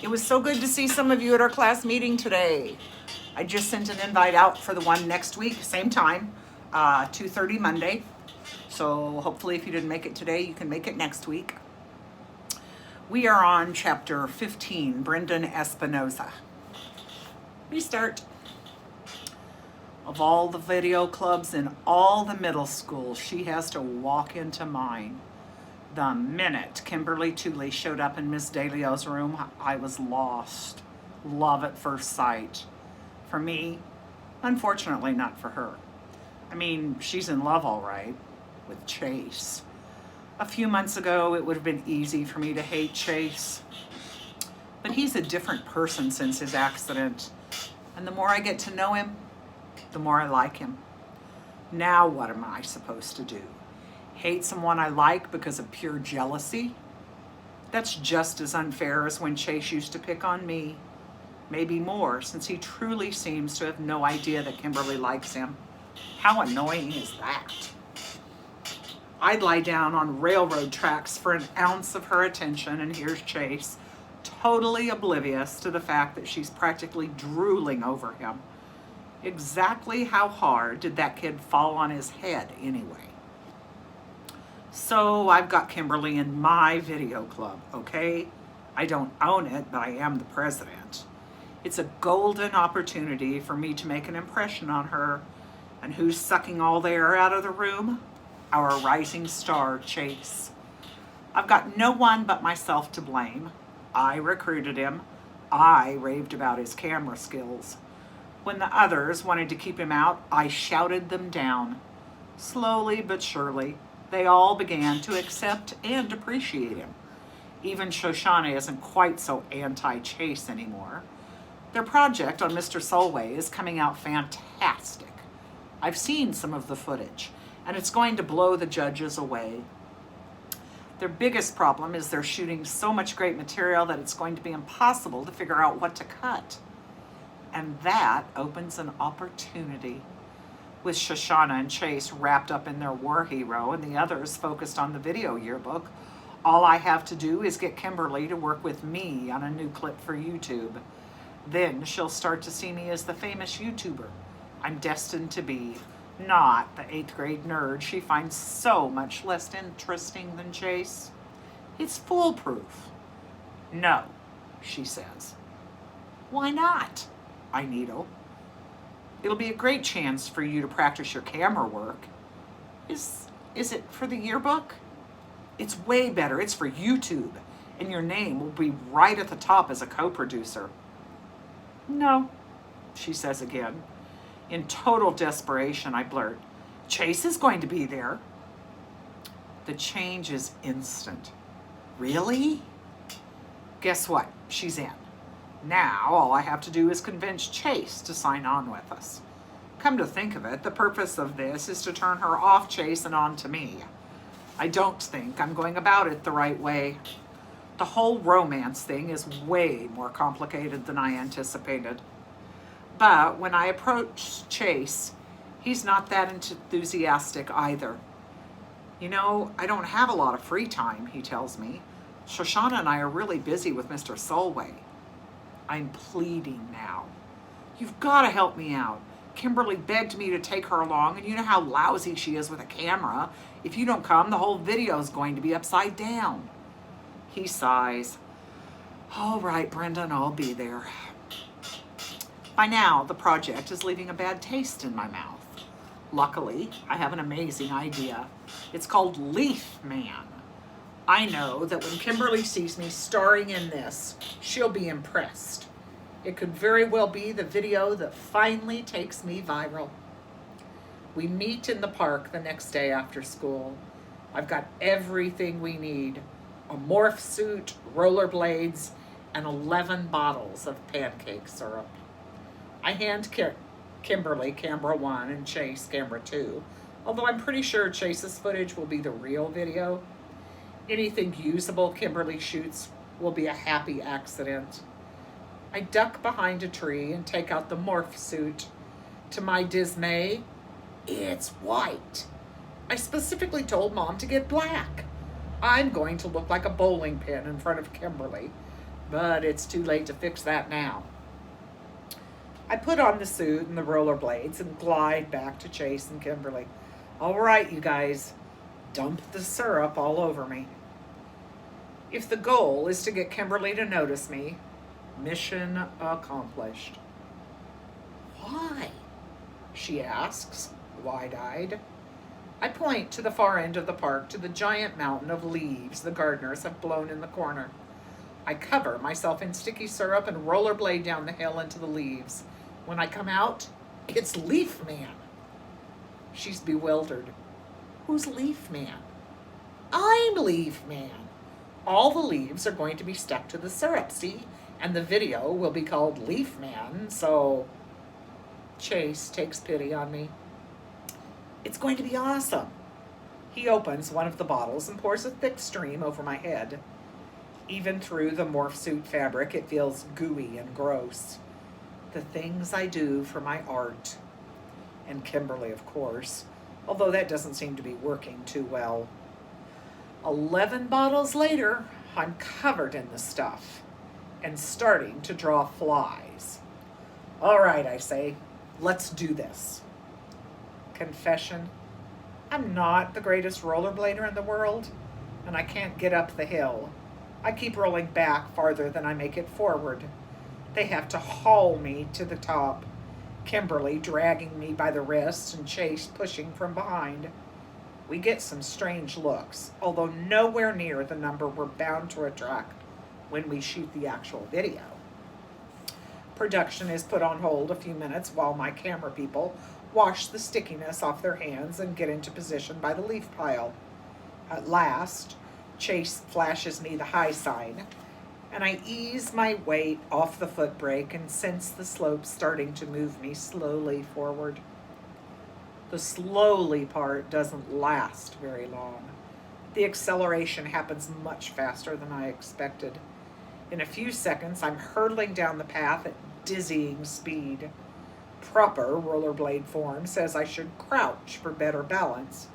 It was so good to see some of you at our class meeting today. I just sent an invite out for the one next week, same time, 2:30 Monday. So hopefully if you didn't make it today, you can make it next week. We are on chapter 15, Brendan Espinoza. Restart. Of all the video clubs in all the middle schools, she has to walk into mine. The minute Kimberly Tooley showed up in Miss Dalio's room, I was lost. Love at first sight. For me, unfortunately not for her. I mean, she's in love all right with Chase. A few months ago, it would have been easy for me to hate Chase. But he's a different person since his accident. And the more I get to know him, the more I like him. Now what am I supposed to do? Hate someone I like because of pure jealousy? That's just as unfair as when Chase used to pick on me. Maybe more, since he truly seems to have no idea that Kimberly likes him. How annoying is that? I'd lie down on railroad tracks for an ounce of her attention, and here's Chase, totally oblivious to the fact that she's practically drooling over him. Exactly how hard did that kid fall on his head anyway? So I've got Kimberly in my video club, okay? I don't own it, but I am the president. It's a golden opportunity for me to make an impression on her. And who's sucking all the air out of the room? Our rising star, Chase. I've got no one but myself to blame. I recruited him. I raved about his camera skills. When the others wanted to keep him out, I shouted them down. Slowly but surely, they all began to accept and appreciate him. Even Shoshana isn't quite so anti-Chase anymore. Their project on Mr. Solway is coming out fantastic. I've seen some of the footage, and it's going to blow the judges away. Their biggest problem is they're shooting so much great material that it's going to be impossible to figure out what to cut. And that opens an opportunity. With Shoshana and Chase wrapped up in their war hero and the others focused on the video yearbook, all I have to do is get Kimberly to work with me on a new clip for YouTube. Then she'll start to see me as the famous YouTuber I'm destined to be, not the 8th grade nerd she finds so much less interesting than Chase. It's foolproof. No, she says. Why not? I needle. It'll be a great chance for you to practice your camera work. Is it for the yearbook? It's way better. It's for YouTube, and your name will be right at the top as a co-producer. No, she says again. In total desperation, I blurt, Chase is going to be there. The change is instant. Really? Guess what? She's in. Now, all I have to do is convince Chase to sign on with us. Come to think of it, the purpose of this is to turn her off Chase and on to me. I don't think I'm going about it the right way. The whole romance thing is way more complicated than I anticipated. But when I approach Chase, he's not that enthusiastic either. You know, I don't have a lot of free time, he tells me. Shoshana and I are really busy with Mr. Solway. I'm pleading now. You've got to help me out. Kimberly begged me to take her along, and you know how lousy she is with a camera. If you don't come, the whole video's going to be upside down. He sighs. All right, Brendan, I'll be there. By now, the project is leaving a bad taste in my mouth. Luckily, I have an amazing idea. It's called Leaf Man. I know that when Kimberly sees me starring in this, she'll be impressed. It could very well be the video that finally takes me viral. We meet in the park the next day after school. I've got everything we need. A morph suit, rollerblades, and 11 bottles of pancake syrup. I hand Kimberly camera 1 and Chase camera 2, although I'm pretty sure Chase's footage will be the real video. Anything usable Kimberly shoots will be a happy accident. I duck behind a tree and take out the morph suit. To my dismay, it's white. I specifically told Mom to get black. I'm going to look like a bowling pin in front of Kimberly. but it's too late to fix that now. I put on the suit and the rollerblades and glide back to Chase and Kimberly. All right, you guys, dump the syrup all over me. If the goal is to get Kimberly to notice me, mission accomplished. Why? She asks, wide-eyed. I point to the far end of the park, to the giant mountain of leaves the gardeners have blown in the corner. I cover myself in sticky syrup and rollerblade down the hill into the leaves. When I come out, it's Leaf Man. She's bewildered. Who's Leaf Man? I'm Leaf Man. All the leaves are going to be stuck to the syrup, see? And the video will be called Leaf Man, so... Chase takes pity on me. It's going to be awesome. He opens one of the bottles and pours a thick stream over my head. Even through the morph suit fabric, it feels gooey and gross. The things I do for my art. And Kimberly, of course, although that doesn't seem to be working too well. 11 bottles later, I'm covered in the stuff and starting to draw flies. All right, I say, let's do this. Confession, I'm not the greatest rollerblader in the world, and I can't get up the hill. I keep rolling back farther than I make it forward. They have to haul me to the top, Kimberly dragging me by the wrists and Chase pushing from behind. We get some strange looks, although nowhere near the number we're bound to attract when we shoot the actual video. Production is put on hold a few minutes while my camera people wash the stickiness off their hands and get into position by the leaf pile. At last, Chase flashes me the high sign, and I ease my weight off the foot brake and sense the slope starting to move me slowly forward. The slowly part doesn't last very long. The acceleration happens much faster than I expected. In a few seconds, I'm hurtling down the path at dizzying speed. Proper rollerblade form says I should crouch for better balance,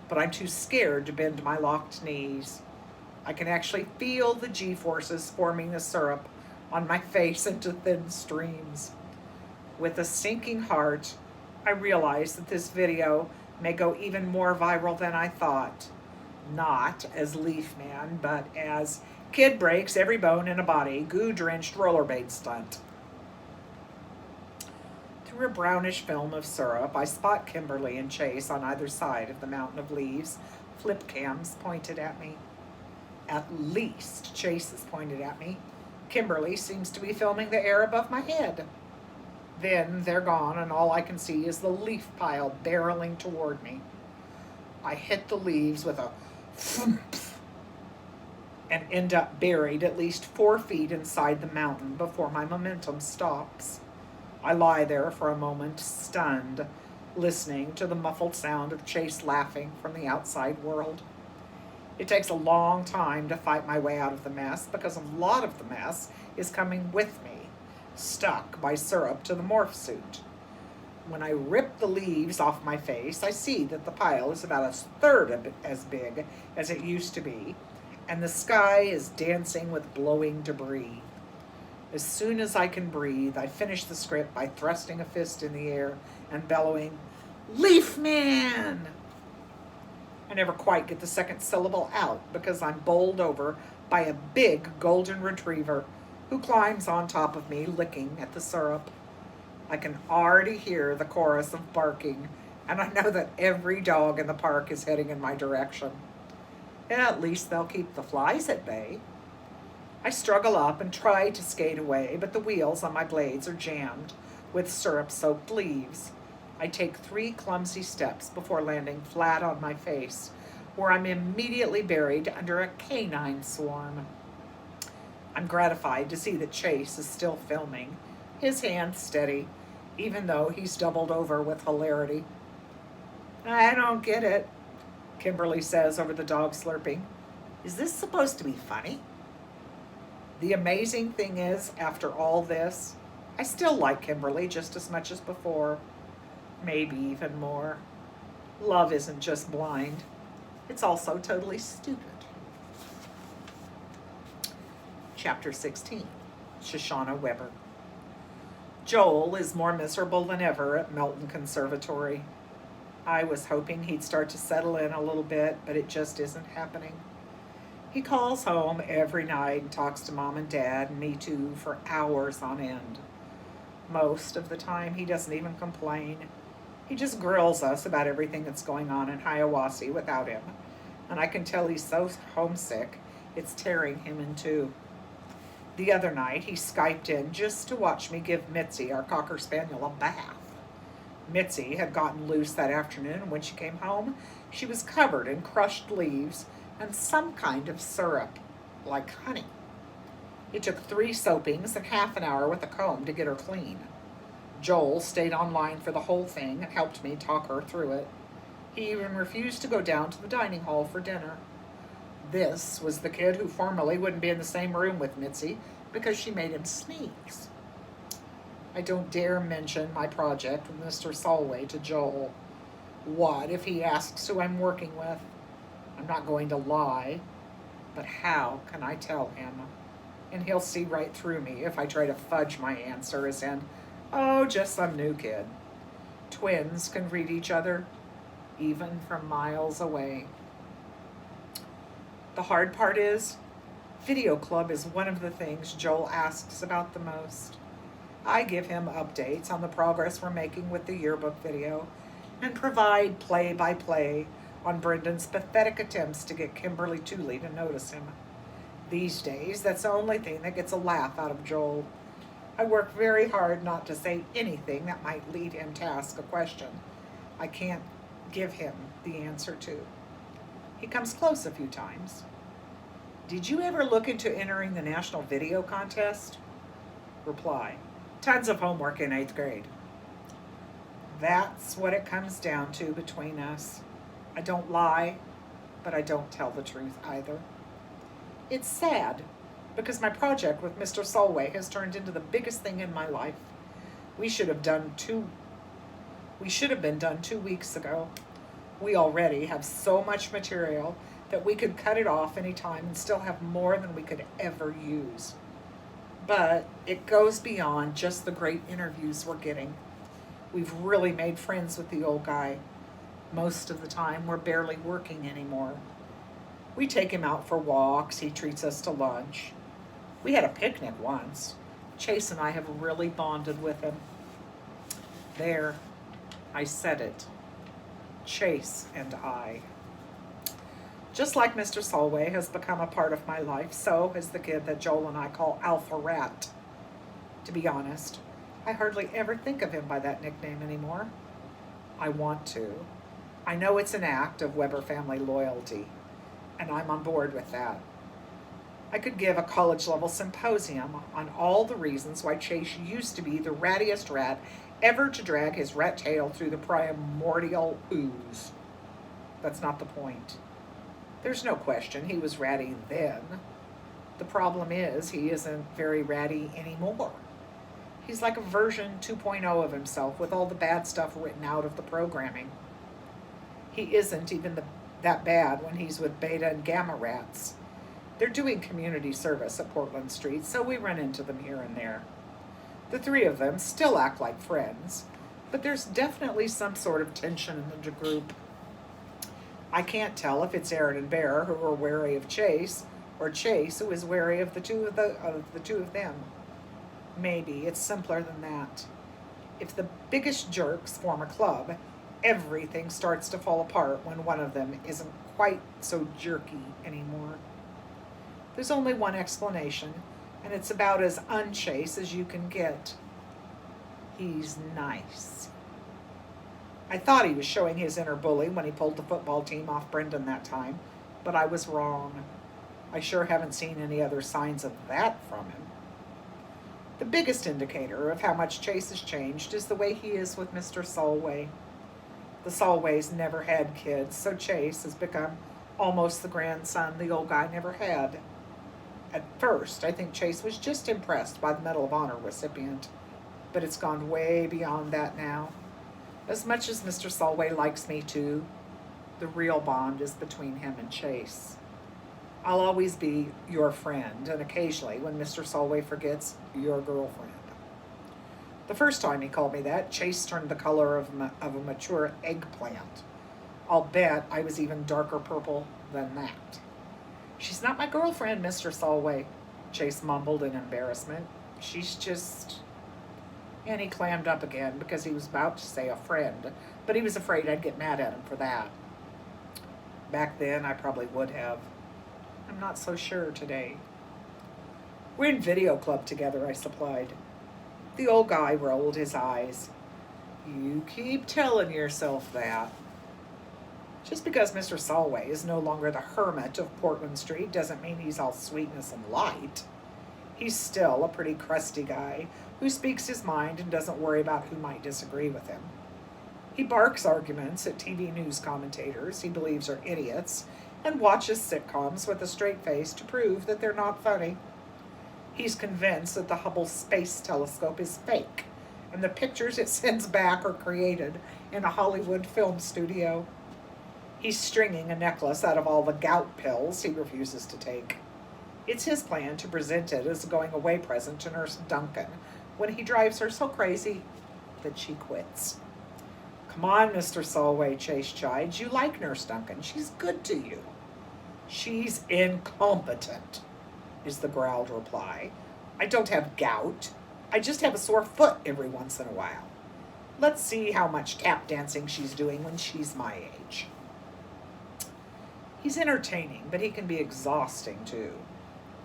but I'm too scared to bend my locked knees. I can actually feel the G-forces forming the syrup on my face into thin streams. With a sinking heart, I realize that this video may go even more viral than I thought. Not as Leaf Man, but as kid breaks every bone in a body, goo-drenched rollerblade stunt. Through a brownish film of syrup, I spot Kimberly and Chase on either side of the mountain of leaves, flip cams pointed at me. At least Chase is pointed at me. Kimberly seems to be filming the air above my head. Then they're gone, and all I can see is the leaf pile barreling toward me. I hit the leaves with a thump and end up buried at least 4 feet inside the mountain before my momentum stops. I lie there for a moment, stunned, listening to the muffled sound of Chase laughing from the outside world. It takes a long time to fight my way out of the mess because a lot of the mess is coming with me, stuck by syrup to the morph suit. When I rip the leaves off my face, I see that the pile is about a third as big as it used to be, and the sky is dancing with blowing debris. As soon as I can breathe, I finish the script by thrusting a fist in the air and bellowing, "Leaf Man!" I never quite get the second syllable out because I'm bowled over by a big golden retriever who climbs on top of me, licking at the syrup. I can already hear the chorus of barking, and I know that every dog in the park is heading in my direction. At least they'll keep the flies at bay. I struggle up and try to skate away, but the wheels on my blades are jammed with syrup-soaked leaves. I take 3 clumsy steps before landing flat on my face, where I'm immediately buried under a canine swarm. I'm gratified to see that Chase is still filming, his hand steady, even though he's doubled over with hilarity. "I don't get it," Kimberly says over the dog slurping. "Is this supposed to be funny?" The amazing thing is, after all this, I still like Kimberly just as much as before. Maybe even more. Love isn't just blind. It's also totally stupid. Chapter 16, Shoshana Weber. Joel is more miserable than ever at Melton Conservatory. I was hoping he'd start to settle in a little bit, but it just isn't happening. He calls home every night and talks to Mom and Dad and me too for hours on end. Most of the time, he doesn't even complain. He just grills us about everything that's going on in Hiawassee without him, and I can tell he's so homesick, it's tearing him in two. The other night, he Skyped in just to watch me give Mitzi, our Cocker Spaniel, a bath. Mitzi had gotten loose that afternoon, and when she came home, she was covered in crushed leaves and some kind of syrup, like honey. It took 3 soapings and half an hour with a comb to get her clean. Joel stayed online for the whole thing and helped me talk her through it. He even refused to go down to the dining hall for dinner. This was the kid who formerly wouldn't be in the same room with Mitzi because she made him sneeze. I don't dare mention my project with Mr. Solway to Joel. What if he asks who I'm working with? I'm not going to lie, but how can I tell him? And he'll see right through me if I try to fudge my answer as in, oh, just some new kid. Twins can read each other, even from miles away. The hard part is, video club is one of the things Joel asks about the most. I give him updates on the progress we're making with the yearbook video and provide play-by-play on Brendan's pathetic attempts to get Kimberly Tooley to notice him. These days, that's the only thing that gets a laugh out of Joel. I work very hard not to say anything that might lead him to ask a question I can't give him the answer to. He comes close a few times. Did you ever look into entering the National Video Contest? Reply, tons of homework in 8th grade. That's what it comes down to between us. I don't lie, but I don't tell the truth either. It's sad, because my project with Mr. Solway has turned into the biggest thing in my life. We should have been done 2 weeks ago. We already have so much material that we could cut it off any time and still have more than we could ever use. But it goes beyond just the great interviews we're getting. We've really made friends with the old guy. Most of the time, we're barely working anymore. We take him out for walks. He treats us to lunch. We had a picnic once. Chase and I have really bonded with him. There, I said it. Chase and I. Just like Mr. Solway has become a part of my life, so has the kid that Joel and I call Alpha Rat. To be honest, I hardly ever think of him by that nickname anymore. I want to. I know it's an act of Weber family loyalty, and I'm on board with that. I could give a college-level symposium on all the reasons why Chase used to be the rattiest rat ever to drag his rat tail through the primordial ooze. That's not the point. There's no question he was ratty then. The problem is he isn't very ratty anymore. He's like a version 2.0 of himself with all the bad stuff written out of the programming. He isn't even that bad when he's with Beta and Gamma rats. They're doing community service at Portland Street, so we run into them here and there. The 3 of them still act like friends, but there's definitely some sort of tension in the group. I can't tell if it's Aaron and Bear who are wary of Chase, or Chase who is wary of the two of them. Maybe it's simpler than that. If the biggest jerks form a club, everything starts to fall apart when one of them isn't quite so jerky anymore. There's only one explanation, and it's about as unchase as you can get. He's nice. I thought he was showing his inner bully when he pulled the football team off Brendan that time, but I was wrong. I sure haven't seen any other signs of that from him. The biggest indicator of how much Chase has changed is the way he is with Mr. Solway. The Solways never had kids, so Chase has become almost the grandson the old guy never had. At first, I think Chase was just impressed by the Medal of Honor recipient, but it's gone way beyond that now. As much as Mr. Solway likes me too, the real bond is between him and Chase. I'll always be your friend, and occasionally, when Mr. Solway forgets, your girlfriend. The first time he called me that, Chase turned the color of a mature eggplant. I'll bet I was even darker purple than that. She's not my girlfriend, Mr. Solway, Chase mumbled in embarrassment. She's just... And he clammed up again because he was about to say a friend, but he was afraid I'd get mad at him for that. Back then, I probably would have. I'm not so sure today. We're in video club together, I supplied. The old guy rolled his eyes. You keep telling yourself that. Just because Mr. Solway is no longer the hermit of Portland Street doesn't mean he's all sweetness and light. He's still a pretty crusty guy who speaks his mind and doesn't worry about who might disagree with him. He barks arguments at TV news commentators he believes are idiots and watches sitcoms with a straight face to prove that they're not funny. He's convinced that the Hubble Space Telescope is fake and the pictures it sends back are created in a Hollywood film studio. He's stringing a necklace out of all the gout pills he refuses to take. It's his plan to present it as a going-away present to Nurse Duncan when he drives her so crazy that she quits. Come on, Mr. Solway, Chase chides. You like Nurse Duncan. She's good to you. She's incompetent, is the growled reply. I don't have gout. I just have a sore foot every once in a while. Let's see how much tap dancing she's doing when she's my age. He's entertaining, but he can be exhausting too.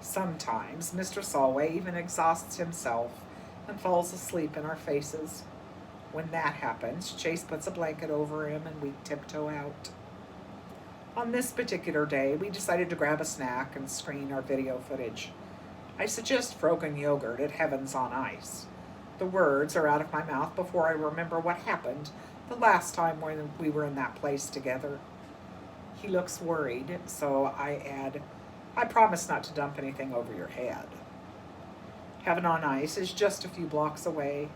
Sometimes Mr. Solway even exhausts himself and falls asleep in our faces. When that happens, Chase puts a blanket over him and we tiptoe out. On this particular day, we decided to grab a snack and screen our video footage. I suggest frozen yogurt at Heaven's on Ice. The words are out of my mouth before I remember what happened the last time when we were in that place together. He looks worried, so I add, I promise not to dump anything over your head. Heaven on Ice is just a few blocks away.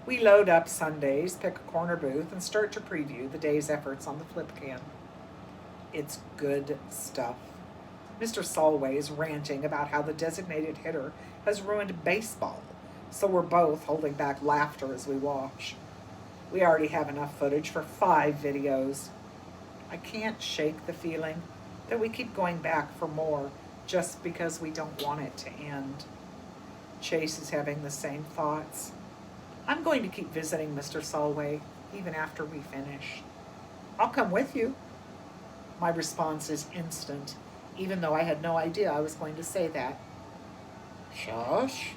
We load up Sundays, pick a corner booth, and start to preview the day's efforts on the flip can. It's good stuff. Mr. Solway is ranting about how the designated hitter has ruined baseball, so we're both holding back laughter as we watch. We already have enough footage for 5 videos. I can't shake the feeling that we keep going back for more just because we don't want it to end. Chase is having the same thoughts. I'm going to keep visiting Mr. Solway even after we finish. I'll come with you. My response is instant, even though I had no idea I was going to say that. Shush.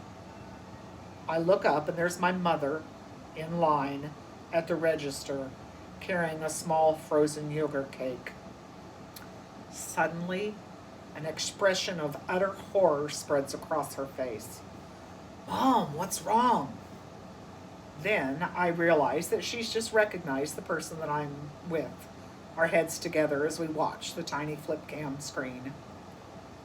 I look up and there's my mother in line at the register carrying a small frozen yogurt cake. Suddenly, an expression of utter horror spreads across her face. Mom, what's wrong? Then I realize that she's just recognized the person that I'm with, our heads together as we watch the tiny flip cam screen.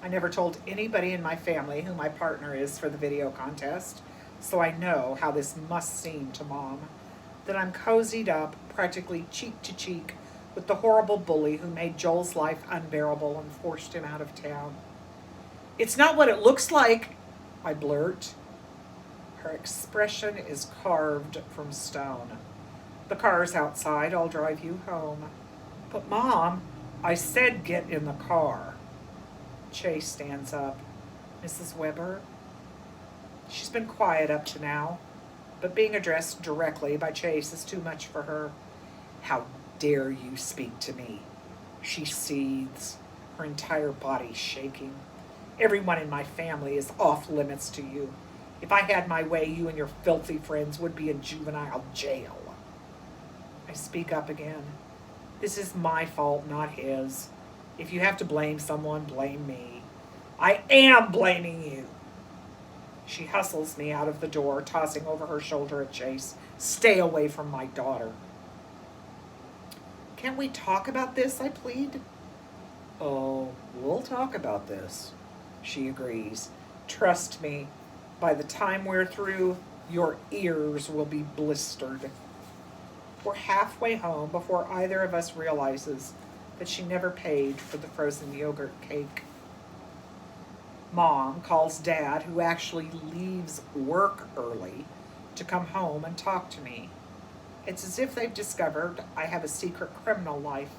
I never told anybody in my family who my partner is for the video contest, so I know how this must seem to Mom, that I'm cozied up practically cheek to cheek with the horrible bully who made Joel's life unbearable and forced him out of town. It's not what it looks like, I blurt. Her expression is carved from stone. The car's outside. I'll drive you home. But Mom, I said get in the car. Chase stands up. Mrs. Weber? She's been quiet up to now, but being addressed directly by Chase is too much for her. How dare you speak to me? She seethes, her entire body shaking. Everyone in my family is off limits to you. If I had my way, you and your filthy friends would be in juvenile jail. I speak up again. This is my fault, not his. If you have to blame someone, blame me. I am blaming you. She hustles me out of the door, tossing over her shoulder at Chase. Stay away from my daughter. Can't we talk about this, I plead? Oh, we'll talk about this, she agrees. Trust me, by the time we're through, your ears will be blistered. We're halfway home before either of us realizes that she never paid for the frozen yogurt cake. Mom calls Dad, who actually leaves work early, to come home and talk to me. It's as if they've discovered I have a secret criminal life,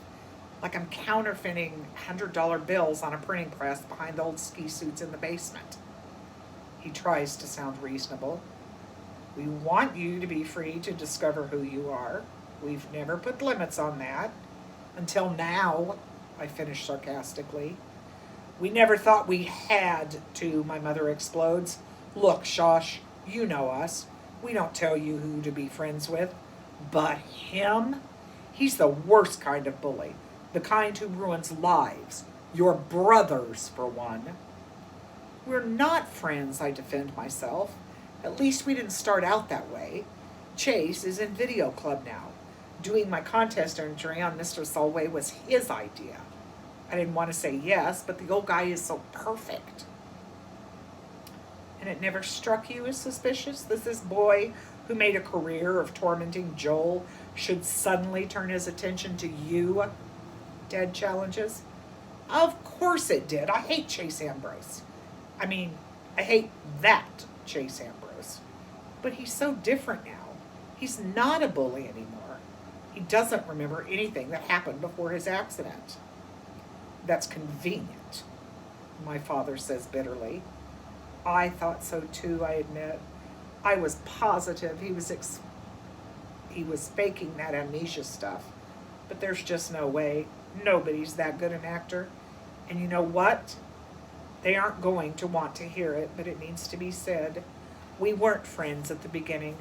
like I'm counterfeiting $100 bills on a printing press behind the old ski suits in the basement. He tries to sound reasonable. We want you to be free to discover who you are. We've never put limits on that. Until now, I finish sarcastically. We never thought we had to, my mother explodes. Look, Shosh, you know us. We don't tell you who to be friends with. But him? He's the worst kind of bully. The kind who ruins lives. Your brothers, for one. We're not friends, I defend myself. At least we didn't start out that way. Chase is in video club now. Doing my contest entry on Mr. Solway was his idea. I didn't want to say yes, but the old guy is so perfect. And it never struck you as suspicious that this boy who made a career of tormenting Joel should suddenly turn his attention to you? Dad challenges. Of course it did. I hate Chase Ambrose. I mean, I hate that Chase Ambrose. But he's so different now. He's not a bully anymore. He doesn't remember anything that happened before his accident. That's convenient, my father says bitterly. I thought so too, I admit. I was positive he was faking that amnesia stuff. But there's just no way. Nobody's that good an actor. And you know what? They aren't going to want to hear it, but it needs to be said. We weren't friends at the beginning,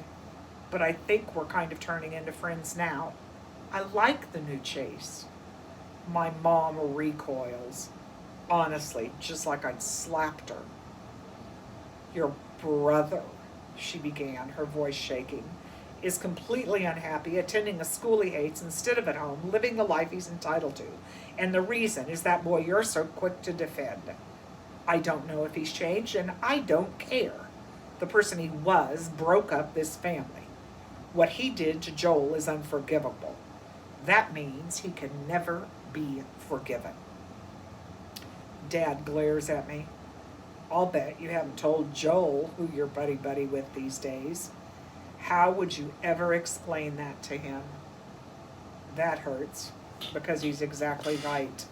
but I think we're kind of turning into friends now. I like the new Chase. My mom recoils. Honestly, just like I'd slapped her. Your brother, she began, her voice shaking, is completely unhappy, attending a school he hates instead of at home, living the life he's entitled to. And the reason is that boy you're so quick to defend. I don't know if he's changed, and I don't care. The person he was broke up this family. What he did to Joel is unforgivable. That means he can never be forgiven. Dad glares at me. I'll bet you haven't told Joel who you're buddy-buddy with these days. How would you ever explain that to him? That hurts, because he's exactly right.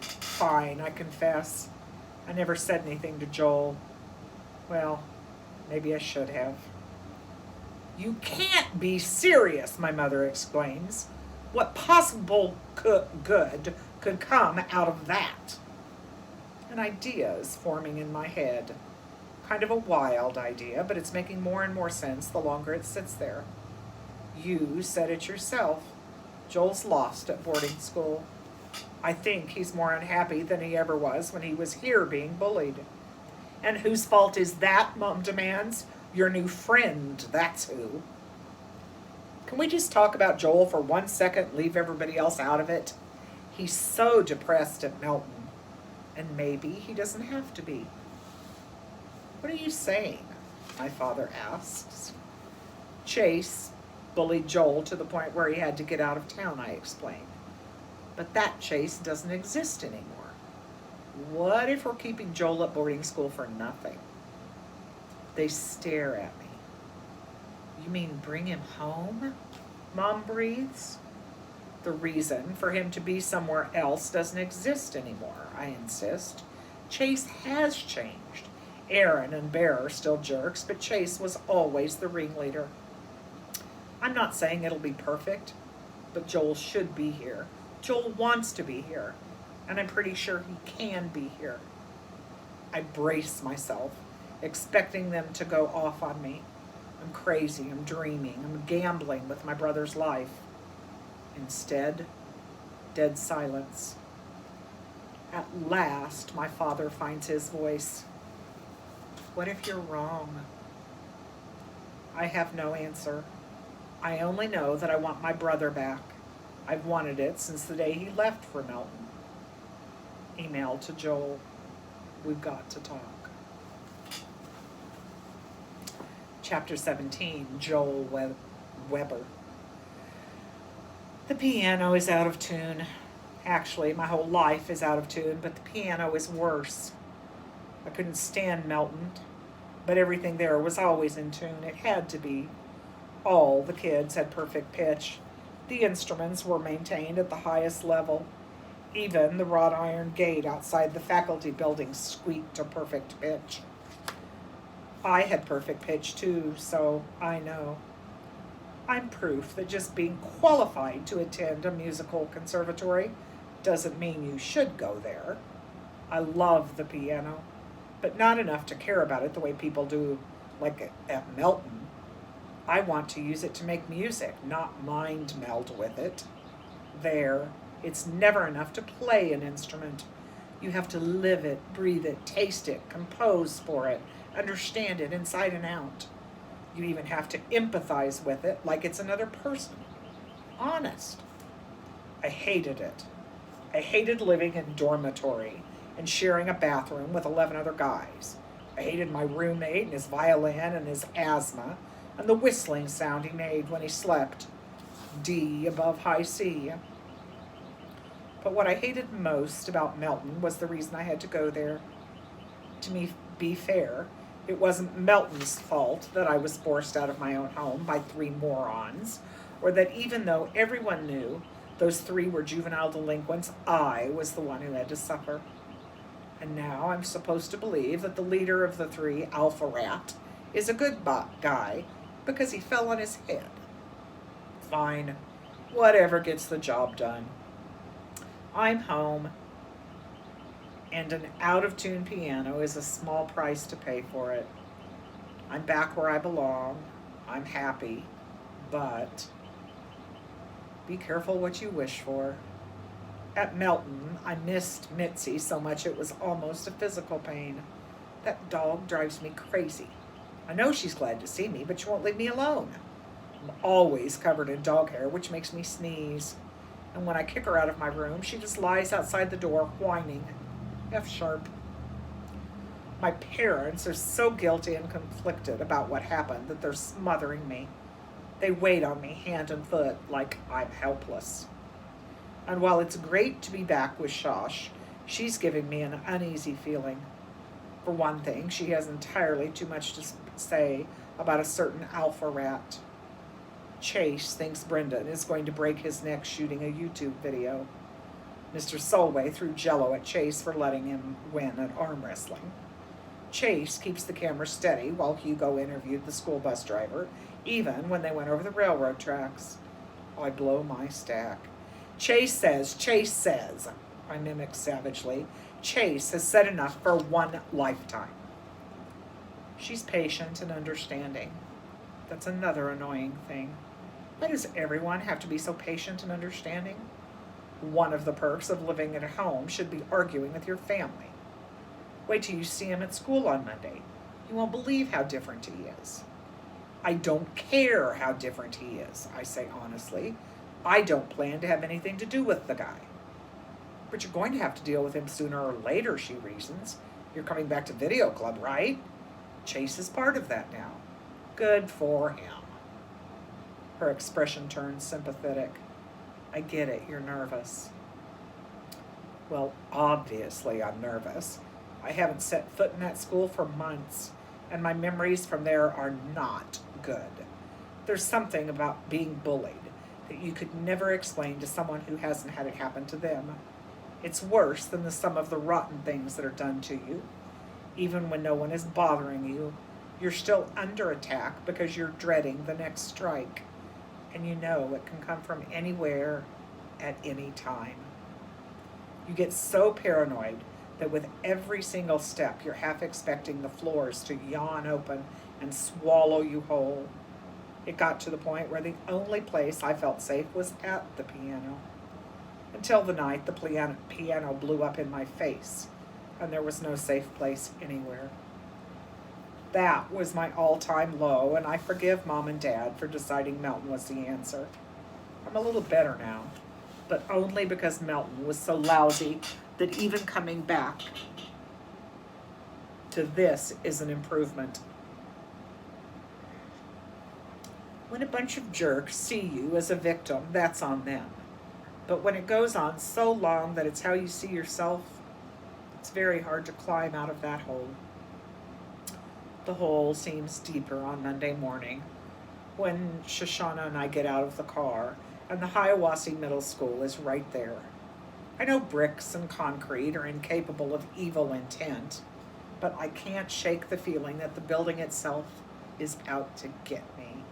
Fine, I confess. I never said anything to Joel. Well, maybe I should have. You can't be serious, my mother exclaims. What possible good could come out of that? An idea is forming in my head. Kind of a wild idea, but it's making more and more sense the longer it sits there. You said it yourself. Joel's lost at boarding school. I think he's more unhappy than he ever was when he was here being bullied. And whose fault is that, Mom demands? Your new friend, that's who. Can we just talk about Joel for 1 second and leave everybody else out of it? He's so depressed at Melton. And maybe he doesn't have to be. What are you saying? My father asks. Chase bullied Joel to the point where he had to get out of town, I explain. But that Chase doesn't exist anymore. What if we're keeping Joel at boarding school for nothing? They stare at me. You mean bring him home? Mom breathes. The reason for him to be somewhere else doesn't exist anymore, I insist. Chase has changed. Aaron and Bear are still jerks, but Chase was always the ringleader. I'm not saying it'll be perfect, but Joel should be here. Joel wants to be here, and I'm pretty sure he can be here. I brace myself, expecting them to go off on me. I'm crazy, I'm dreaming, I'm gambling with my brother's life. Instead, dead silence. At last, my father finds his voice. What if you're wrong? I have no answer. I only know that I want my brother back. I've wanted it since the day he left for Melton. Email to Joel. We've got to talk. Chapter 17, Joel Weber. The piano is out of tune. Actually, my whole life is out of tune, but the piano is worse. I couldn't stand Melton, but everything there was always in tune. It had to be. All the kids had perfect pitch. The instruments were maintained at the highest level. Even the wrought iron gate outside the faculty building squeaked to perfect pitch. I had perfect pitch too, so I know. I'm proof that just being qualified to attend a musical conservatory doesn't mean you should go there. I love the piano, but not enough to care about it the way people do, like at Melton. I want to use it to make music, not mind meld with it. There, it's never enough to play an instrument. You have to live it, breathe it, taste it, compose for it, understand it inside and out. You even have to empathize with it like it's another person. Honest. I hated it. I hated living in dormitory and sharing a bathroom with 11 other guys. I hated my roommate and his violin and his asthma and the whistling sound he made when he slept. D above high C. But what I hated most about Melton was the reason I had to go there. To be fair, it wasn't Melton's fault that I was forced out of my own home by 3 morons, or that even though everyone knew those 3 were juvenile delinquents, I was the one who had to suffer. And now I'm supposed to believe that the leader of the 3, Alpha Rat, is a good guy because he fell on his head. Fine, whatever gets the job done. I'm home, and an out-of-tune piano is a small price to pay for it. I'm back where I belong. I'm happy, but be careful what you wish for. At Melton, I missed Mitzi so much it was almost a physical pain. That dog drives me crazy. I know she's glad to see me, but she won't leave me alone. I'm always covered in dog hair, which makes me sneeze. And when I kick her out of my room, she just lies outside the door whining. F-sharp. My parents are so guilty and conflicted about what happened that they're smothering me. They wait on me hand and foot like I'm helpless. And while it's great to be back with Shosh, she's giving me an uneasy feeling. For one thing, she has entirely too much to say about a certain alpha rat. Chase thinks Brendan is going to break his neck shooting a YouTube video. Mr. Solway threw Jello at Chase for letting him win at arm wrestling. Chase keeps the camera steady while Hugo interviewed the school bus driver, even when they went over the railroad tracks. I blow my stack. Chase says, I mimic savagely. Chase has said enough for 1 lifetime. She's patient and understanding. That's another annoying thing. Why does everyone have to be so patient and understanding? One of the perks of living at home should be arguing with your family. Wait till you see him at school on Monday. You won't believe how different he is. I don't care how different he is, I say honestly. I don't plan to have anything to do with the guy. But you're going to have to deal with him sooner or later, she reasons. You're coming back to video club, right? Chase is part of that now. Good for him. Her expression turns sympathetic. I get it, you're nervous. Well, obviously I'm nervous. I haven't set foot in that school for months, and my memories from there are not good. There's something about being bullied that you could never explain to someone who hasn't had it happen to them. It's worse than the sum of the rotten things that are done to you. Even when no one is bothering you, you're still under attack because you're dreading the next strike. And you know it can come from anywhere at any time. You get so paranoid that with every single step, you're half expecting the floors to yawn open and swallow you whole. It got to the point where the only place I felt safe was at the piano. Until the night the piano blew up in my face, and there was no safe place anywhere. That was my all-time low, and I forgive Mom and Dad for deciding Melton was the answer. I'm a little better now, but only because Melton was so lousy that even coming back to this is an improvement. When a bunch of jerks see you as a victim, that's on them. But when it goes on so long that it's how you see yourself, It's very hard to climb out of that hole. The hole seems deeper on Monday morning when Shoshana and I get out of the car and the Hiawassee Middle School is right there. I know bricks and concrete are incapable of evil intent, but I can't shake the feeling that the building itself is out to get me.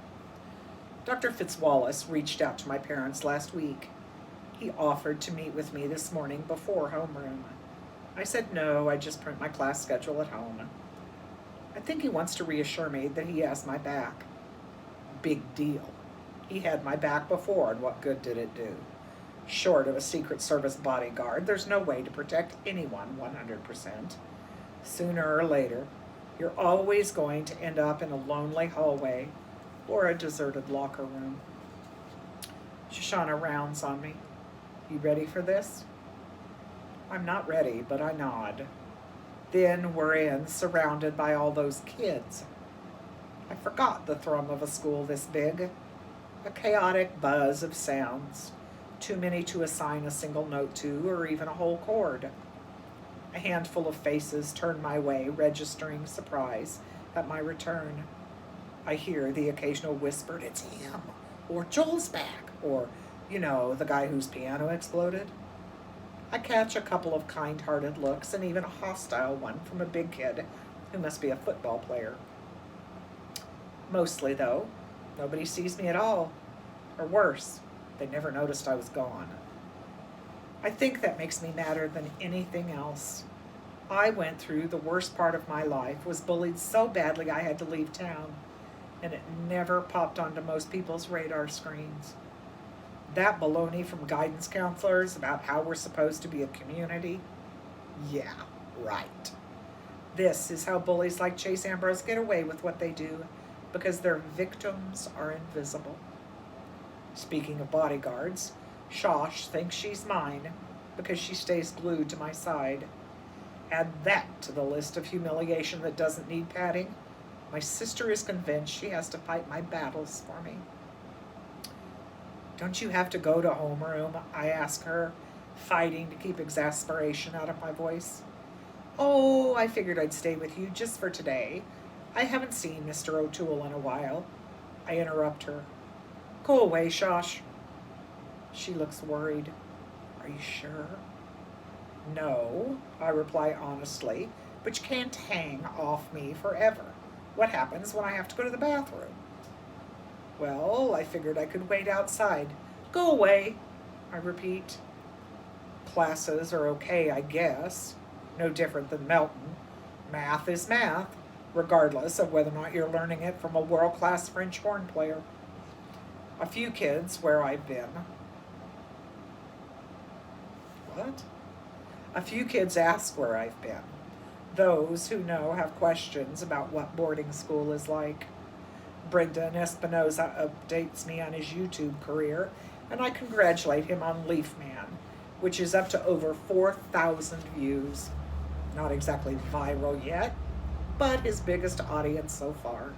Dr. Fitzwallace reached out to my parents last week. He offered to meet with me this morning before homeroom. I said no, I just print my class schedule at home. I think he wants to reassure me that he has my back. Big deal. He had my back before, and what good did it do? Short of a Secret Service bodyguard, there's no way to protect anyone 100%. Sooner or later, you're always going to end up in a lonely hallway or a deserted locker room. Shoshana rounds on me. You ready for this? I'm not ready, but I nod. Then we're in, surrounded by all those kids. I forgot the thrum of a school this big. A chaotic buzz of sounds, too many to assign a single note to or even a whole chord. A handful of faces turn my way, registering surprise at my return. I hear the occasional whispered, "It's him," or "Joel's back," or, the guy whose piano exploded. I catch a couple of kind-hearted looks and even a hostile one from a big kid who must be a football player. Mostly, though, nobody sees me at all. Or worse, they never noticed I was gone. I think that makes me madder than anything else. I went through the worst part of my life, was bullied so badly I had to leave town, and it never popped onto most people's radar screens. That baloney from guidance counselors about how we're supposed to be a community? Yeah, right. This is how bullies like Chase Ambrose get away with what they do, because their victims are invisible. Speaking of bodyguards, Shosh thinks she's mine because she stays glued to my side. Add that to the list of humiliation that doesn't need padding. My sister is convinced she has to fight my battles for me. Don't you have to go to homeroom? I ask her, fighting to keep exasperation out of my voice. Oh, I figured I'd stay with you just for today. I haven't seen Mr. O'Toole in a while. I interrupt her. Go away, Shosh. She looks worried. Are you sure? No, I reply honestly, but you can't hang off me forever. What happens when I have to go to the bathroom? Well, I figured I could wait outside. Go away, I repeat. Classes are okay, I guess. No different than Melton. Math is math, regardless of whether or not you're learning it from a world-class French horn player. A few kids where I've been. What? A few kids ask where I've been. Those who know have questions about what boarding school is like. Brendan Espinoza updates me on his YouTube career, and I congratulate him on Leaf Man, which is up to over 4,000 views. Not exactly viral yet, but his biggest audience so far.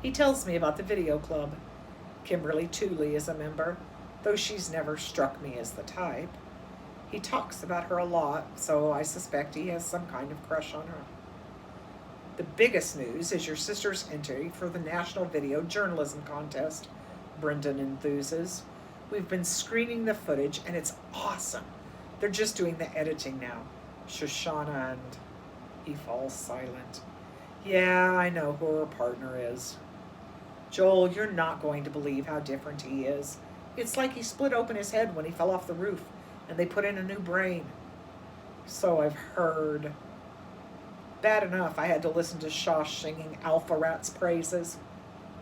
He tells me about the video club. Kimberly Tooley is a member, though she's never struck me as the type. He talks about her a lot, so I suspect he has some kind of crush on her. The biggest news is your sister's entry for the National Video Journalism Contest, Brendan enthuses. We've been screening the footage, and it's awesome. They're just doing the editing now. Shoshana and... He falls silent. Yeah, I know who her partner is. Joel, you're not going to believe how different he is. It's like he split open his head when he fell off the roof, and they put in a new brain. So I've heard. Bad enough I had to listen to Shosh singing Alpha Rat's praises.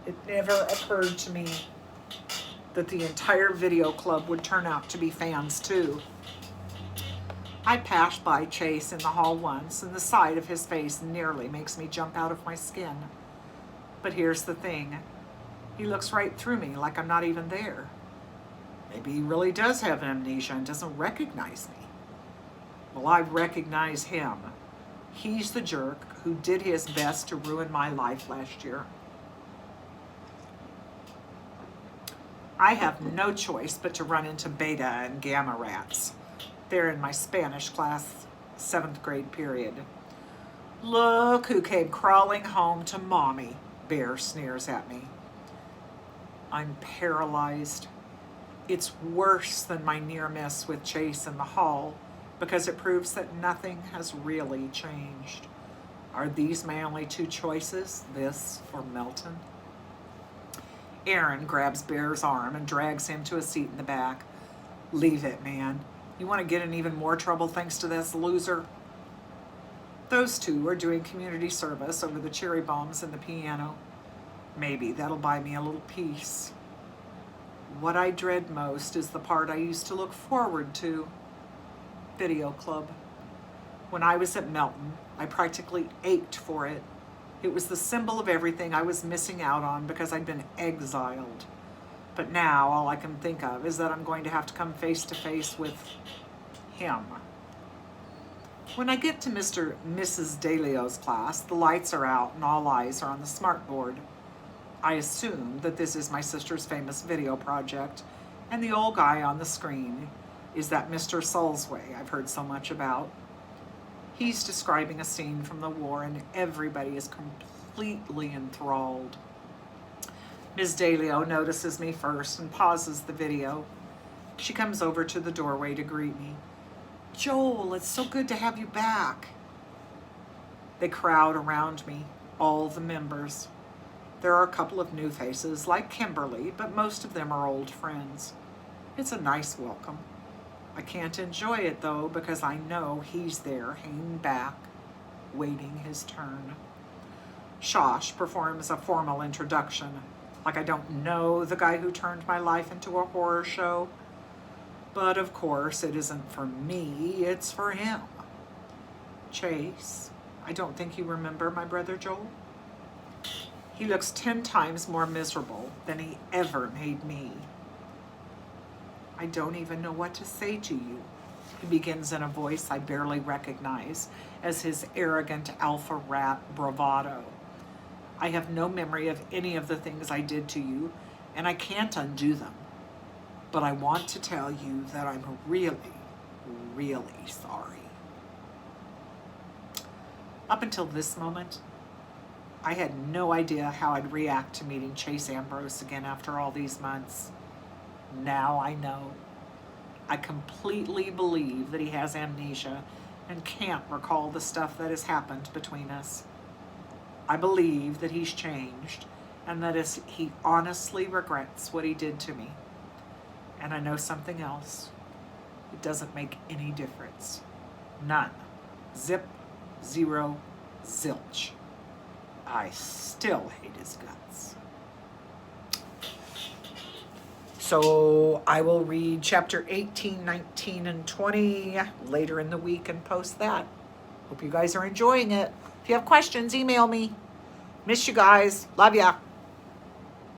It never occurred to me that the entire video club would turn out to be fans too. I passed by Chase in the hall once, and the sight of his face nearly makes me jump out of my skin. But here's the thing. He looks right through me like I'm not even there. Maybe he really does have amnesia and doesn't recognize me. Well, I recognize him. He's the jerk who did his best to ruin my life last year. I have no choice but to run into Beta and Gamma rats. They're in my Spanish class 7th grade period. Look who came crawling home to mommy, Bear sneers at me. I'm paralyzed. It's worse than my near miss with Chase in the hall because it proves that nothing has really changed. Are these my only two choices, this or Melton? Aaron grabs Bear's arm and drags him to a seat in the back. Leave it, man. You want to get in even more trouble thanks to this loser? Those two are doing community service over the cherry bombs and the piano. Maybe that'll buy me a little peace. What I dread most is the part I used to look forward to. Video club. When I was at Melton, I practically ached for it. It was the symbol of everything I was missing out on because I'd been exiled. But now all I can think of is that I'm going to have to come face to face with him. When I get to Mr. and Mrs. DeLeo's class, the lights are out and all eyes are on the smartboard. I assume that this is my sister's famous video project, and the old guy on the screen is that Mr. Sulsway I've heard so much about. He's describing a scene from the war, and everybody is completely enthralled. Ms. DeLeo notices me first and pauses the video. She comes over to the doorway to greet me. Joel, it's so good to have you back. They crowd around me, all the members. There are a couple of new faces, like Kimberly, but most of them are old friends. It's a nice welcome. I can't enjoy it, though, because I know he's there, hanging back, waiting his turn. Shosh performs a formal introduction, like I don't know the guy who turned my life into a horror show. But of course, it isn't for me, it's for him. Chase, I don't think you remember my brother Joel? He looks 10 times more miserable than he ever made me. I don't even know what to say to you. He begins in a voice I barely recognize as his arrogant alpha rat bravado. I have no memory of any of the things I did to you, and I can't undo them. But I want to tell you that I'm really, really sorry. Up until this moment, I had no idea how I'd react to meeting Chase Ambrose again after all these months. Now I know. I completely believe that he has amnesia and can't recall the stuff that has happened between us. I believe that he's changed and that he honestly regrets what he did to me. And I know something else. It doesn't make any difference. None. Zip, zero, zilch. I still hate his guts. So I will read chapter 18, 19, and 20 later in the week and post that. Hope you guys are enjoying it. If you have questions, email me. Miss you guys. Love ya.